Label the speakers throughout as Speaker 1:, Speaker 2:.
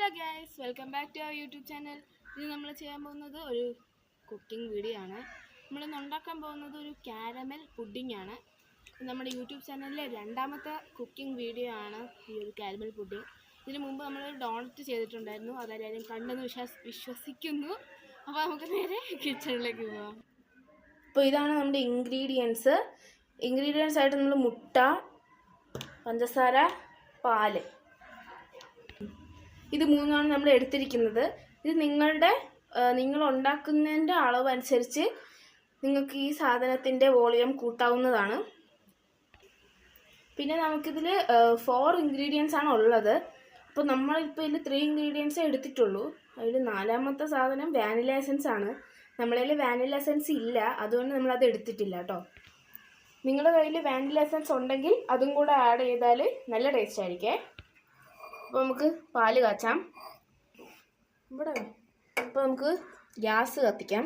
Speaker 1: Hello guys, welcome back to our YouTube channel. ഇത് നമ്മൾ ചെയ്യാൻ പോകുന്നത് ഒരു കുക്കിംഗ് വീഡിയോ ആണ്. നമ്മളിന്ന് ഉണ്ടാക്കാൻ പോകുന്നത് ഒരു കാരമൽ പുഡിംഗ് ആണ്. നമ്മുടെ യൂട്യൂബ് ചാനലിലെ രണ്ടാമത്തെ കുക്കിംഗ് വീഡിയോ ആണ് ഈ ഒരു കാരമൽ പുഡിംഗ്. ഇതിനു മുമ്പ് നമ്മൾ ഡോണറ്റ് ചെയ്തിട്ടുണ്ടായിരുന്നു, അതെല്ലാവരും കണ്ടെന്ന് വിശ്വസിക്കുന്നു. അപ്പോൾ നമുക്ക് നേരെ കിച്ചണിലേക്ക് പോകാം. അപ്പോൾ ഇതാണ് നമ്മുടെ ഇൻഗ്രീഡിയൻസ് ആയിട്ട് നമ്മൾ മുട്ട, പഞ്ചസാര, പാല്, ഇത് മൂന്നാണ് നമ്മൾ എടുത്തിരിക്കുന്നത്. ഇത് നിങ്ങൾ ഉണ്ടാക്കുന്നതിൻ്റെ അളവ് അനുസരിച്ച് നിങ്ങൾക്ക് ഈ സാധനത്തിൻ്റെ വോളിയം കൂട്ടാവുന്നതാണ്. പിന്നെ നമുക്കിതിൽ 4 ഇൻഗ്രീഡിയൻസ് ആണ് ഉള്ളത്. അപ്പോൾ നമ്മളിപ്പോൾ ഇതിൽ 3 ഇൻഗ്രീഡിയൻസേ എടുത്തിട്ടുള്ളൂ. അതിൽ 4ാമത്തെ സാധനം വാനില എസൻസ് ആണ്. നമ്മളതിൽ വാനില എസൻസ് ഇല്ല, അതുകൊണ്ട് നമ്മളത് എടുത്തിട്ടില്ല കേട്ടോ. നിങ്ങളുടെ കയ്യിൽ വാനില എസൻസ് ഉണ്ടെങ്കിൽ അതും കൂടെ ആഡ് ചെയ്താൽ നല്ല ടേസ്റ്റ് ആയിരിക്കേ. അപ്പോൾ നമുക്ക് പാല് കാച്ചാം. അപ്പോൾ നമുക്ക് ഗ്യാസ് കത്തിക്കാം.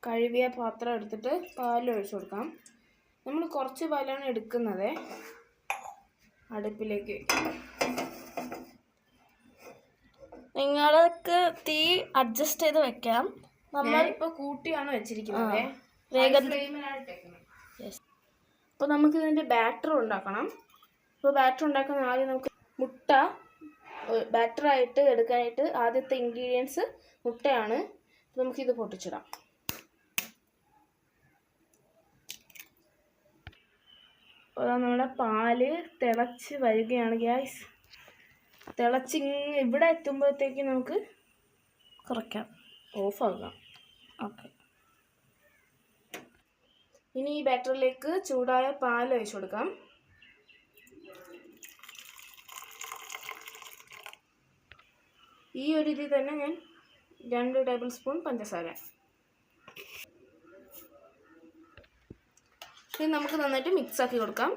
Speaker 1: കഴുകിയ പാത്രം എടുത്തിട്ട് പാൽ ഒഴിച്ചു കൊടുക്കാം. നമ്മൾ കുറച്ച് പാലാണ് എടുക്കുന്നത്. അടുപ്പിലേക്ക് വയ്ക്കാം.
Speaker 2: നിങ്ങൾക്ക് തീ അഡ്ജസ്റ്റ് ചെയ്ത് വെക്കാം.
Speaker 1: നമ്മളിപ്പോൾ കൂട്ടിയാണ് വെച്ചിരിക്കുന്നത്. അപ്പോൾ നമുക്ക് ഇതിൻ്റെ ബാറ്റർ ഉണ്ടാക്കണം. അപ്പോൾ ബാറ്റർ ഉണ്ടാക്കുന്ന ആദ്യം നമുക്ക് മുട്ട ബാറ്ററായിട്ട് എടുക്കാനായിട്ട് ആദ്യത്തെ ഇൻഗ്രീഡിയൻസ് മുട്ടയാണ്. അപ്പോൾ നമുക്കിത് പൊട്ടിച്ചിടാം. അപ്പോൾ നമ്മുടെ പാല് തിളച്ച് വരികയാണ് ഗ്യാസ്. ഇവിടെ എത്തുമ്പോഴത്തേക്ക് നമുക്ക്
Speaker 2: കുറയ്ക്കാം,
Speaker 1: ഓഫാക്കാം.
Speaker 2: ഓക്കെ.
Speaker 1: ഇനി ഈ ബാറ്ററിലേക്ക് ചൂടായ പാൽ ഒഴിച്ചു കൊടുക്കാം. ഈ ഒരു ഇതിൽ തന്നെ ഞാൻ 2 ടേബിൾ സ്പൂൺ പഞ്ചസാര. ഇത് നമുക്ക് നന്നായിട്ട് മിക്സ് ആക്കി കൊടുക്കാം.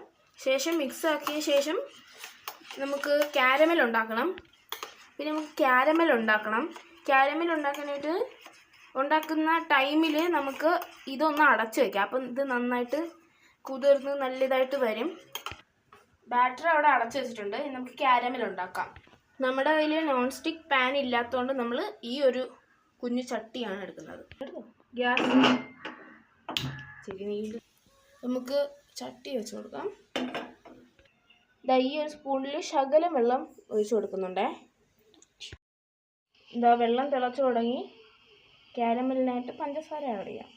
Speaker 1: മിക്സ് ആക്കിയ ശേഷം നമുക്ക് കാരമൽ ഉണ്ടാക്കണം. കാരമൽ ഉണ്ടാക്കാനായിട്ട് ഉണ്ടാക്കുന്ന ടൈമിൽ നമുക്ക് ഇതൊന്ന് അടച്ചു വയ്ക്കാം. അപ്പം ഇത് നന്നായിട്ട് കുതിർന്ന് നല്ലതായിട്ട് വരും. ബാറ്റർ അവിടെ അടച്ചു വെച്ചിട്ടുണ്ട്. നമുക്ക് കാരമൽ ഉണ്ടാക്കാം. നമ്മുടെ കയ്യിൽ നോൺ സ്റ്റിക്ക് പാൻ ഇല്ലാത്തതുകൊണ്ട് നമ്മൾ ഈ ഒരു കുഞ്ഞു ചട്ടിയാണ് എടുക്കുന്നത്. ഗ്യാസ് നമുക്ക് ചട്ടി വെച്ച് കൊടുക്കാം. ഈ ഒരു സ്പൂണിൽ ശകലം വെള്ളം ഒഴിച്ചു കൊടുക്കുന്നുണ്ടേ. വെള്ളം തിളച്ചു തുടങ്ങി. കാരമലിനായിട്ട് പഞ്ചസാര ആഡ് ചെയ്യാം.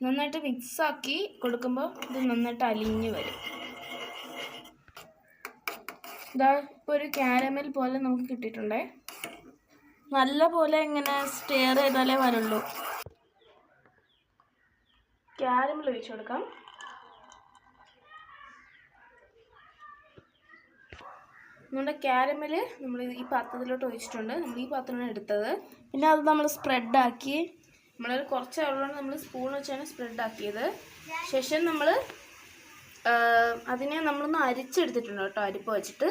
Speaker 1: നന്നായിട്ട് മിക്സാക്കി കൊടുക്കുമ്പോൾ ഇത് നന്നായിട്ട് അലിഞ്ഞ് വരും. ഇപ്പോൾ ഒരു കാരമൽ പോലെ നമുക്ക് കിട്ടിയിട്ടുണ്ടേ.
Speaker 2: നല്ല പോലെ ഇങ്ങനെ സ്റ്റെയർ ചെയ്താലേ വരുള്ളൂ.
Speaker 1: കാരമൽ ഒഴിച്ചു കൊടുക്കാം. നമ്മുടെ കാരമൽ നമ്മൾ ഈ പാത്രത്തിലോട്ട് ഒഴിച്ചിട്ടുണ്ട്. നമ്മൾ ഈ പാത്രമാണ് എടുത്തത്.
Speaker 2: പിന്നെ അത് നമ്മൾ സ്പ്രെഡാക്കി,
Speaker 1: നമ്മളൊരു കുറച്ച് ഉള്ളതുകൊണ്ട് നമ്മൾ സ്പൂൺ വെച്ചാണ് സ്പ്രെഡാക്കിയത്. ശേഷം നമ്മൾ അതിനെ നമ്മളൊന്ന് അരിച്ചെടുത്തിട്ടുണ്ട് കേട്ടോ, അരിപ്പ് വെച്ചിട്ട്.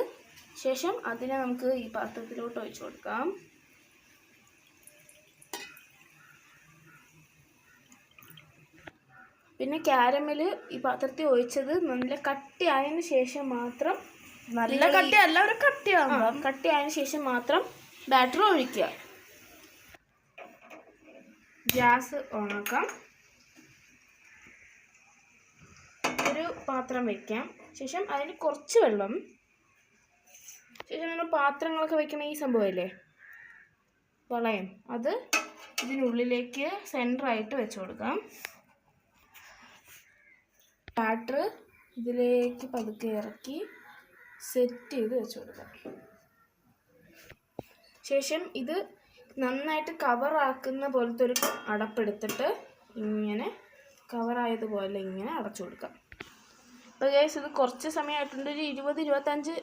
Speaker 1: ശേഷം അതിനെ നമുക്ക് ഈ പാത്രത്തിലോട്ട് ഒഴിച്ചു കൊടുക്കാം. പിന്നെ കാരമൽ ഈ പാത്രത്തിൽ ഒഴിച്ചത് നല്ല കട്ടിയായതിനു ശേഷം മാത്രം,
Speaker 2: നല്ല കട്ടിയല്ല, ഒരു
Speaker 1: കട്ടിയായതിനു ശേഷം മാത്രം ബാറ്റർ ഒഴിക്കുക. ഗ്യാസ് ഓണാക്കാം. ഒരു പാത്രം വയ്ക്കാം. ശേഷം അതിന് കുറച്ച് വെള്ളം. ശേഷം നമ്മൾ പാത്രങ്ങളൊക്കെ വയ്ക്കുന്ന ഈ സംഭവമില്ലേ, വളയം, അത് ഇതിനുള്ളിലേക്ക് സെൻറ്ററായിട്ട് വെച്ച് കൊടുക്കാം. ബാറ്റർ ഇതിലേക്ക് പതുക്കെ ഇറക്കി സെറ്റ് ചെയ്ത് വെച്ച് കൊടുക്കാം. ശേഷം ഇത് നന്നായിട്ട് കവറാക്കുന്ന പോലത്തെ ഒരു അടപ്പെടുത്തിട്ട് ഇങ്ങനെ കവറായതുപോലെ ഇങ്ങനെ അടച്ചു കൊടുക്കാം. അപ്പോൾ ഗൈസ്, ഇത് കുറച്ച് സമയമായിട്ടുണ്ട്. ഒരു 20-25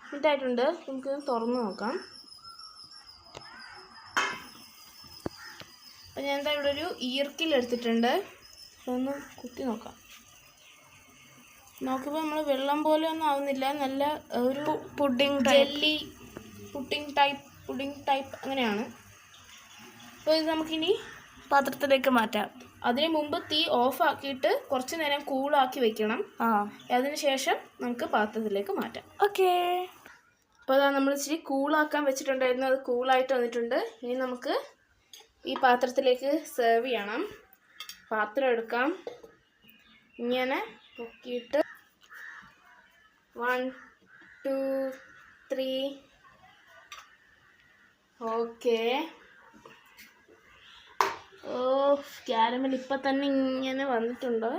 Speaker 1: മിനിറ്റ് ആയിട്ടുണ്ട്. നമുക്കിത് തുറന്ന് നോക്കാം. അപ്പോൾ ഞാൻ എന്താ ഇവിടെ ഒരു ഈർക്കിൽ എടുത്തിട്ടുണ്ട്. ഒന്ന് കുത്തി നോക്കാം. നോക്കിയപ്പോൾ നമ്മൾ വെള്ളം പോലെ ഒന്നും ആവുന്നില്ല, നല്ല ഒരു
Speaker 2: പുഡിംഗ്
Speaker 1: ജെല്ലി പുഡിംഗ് ടൈപ്പ് അങ്ങനെയാണ്. അപ്പോൾ ഇത് നമുക്കിനി
Speaker 2: പാത്രത്തിലേക്ക് മാറ്റാം.
Speaker 1: അതിന് മുമ്പ് തീ ഓഫ് ആക്കിയിട്ട് കുറച്ച് നേരം കൂളാക്കി വെക്കണം. അതിനുശേഷം നമുക്ക് പാത്രത്തിലേക്ക് മാറ്റാം.
Speaker 2: ഓക്കെ.
Speaker 1: അപ്പോൾ അതാ നമ്മൾ ഇച്ചിരി കൂളാക്കാൻ വെച്ചിട്ടുണ്ടായിരുന്നു, അത് കൂളായിട്ട് വന്നിട്ടുണ്ട്. ഇനി നമുക്ക് ഈ പാത്രത്തിലേക്ക് സെർവ് ചെയ്യണം. പാത്രം എടുക്കാം, ഇങ്ങനെ പൊക്കിയിട്ട് 1 2 3. ഓക്കെ. ഓ, ക്യാരമൽ ഇപ്പം തന്നെ ഇങ്ങനെ വന്നിട്ടുണ്ട്.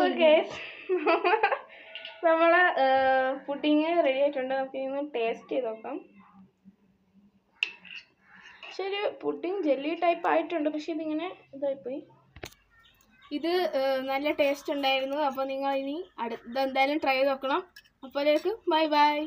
Speaker 1: ഓക്കെ, നമ്മളെ പുഡിങ് റെഡി ആയിട്ടുണ്ട്. നമുക്ക് ഇന്ന് ടേസ്റ്റ് ചെയ്ത് നോക്കാം. ശരി, പുഡിങ് ജെല്ലി ടൈപ്പ് ആയിട്ടുണ്ട്, പക്ഷെ ഇതിങ്ങനെ ഇതായിപ്പോയി. ഇത് നല്ല ടേസ്റ്റ് ഉണ്ടായിരുന്നു. അപ്പോൾ നിങ്ങൾ ഇനി എന്തായാലും ട്രൈ ചെയ്ത് നോക്കണം. അപ്പോഴേക്കും ബൈ ബൈ.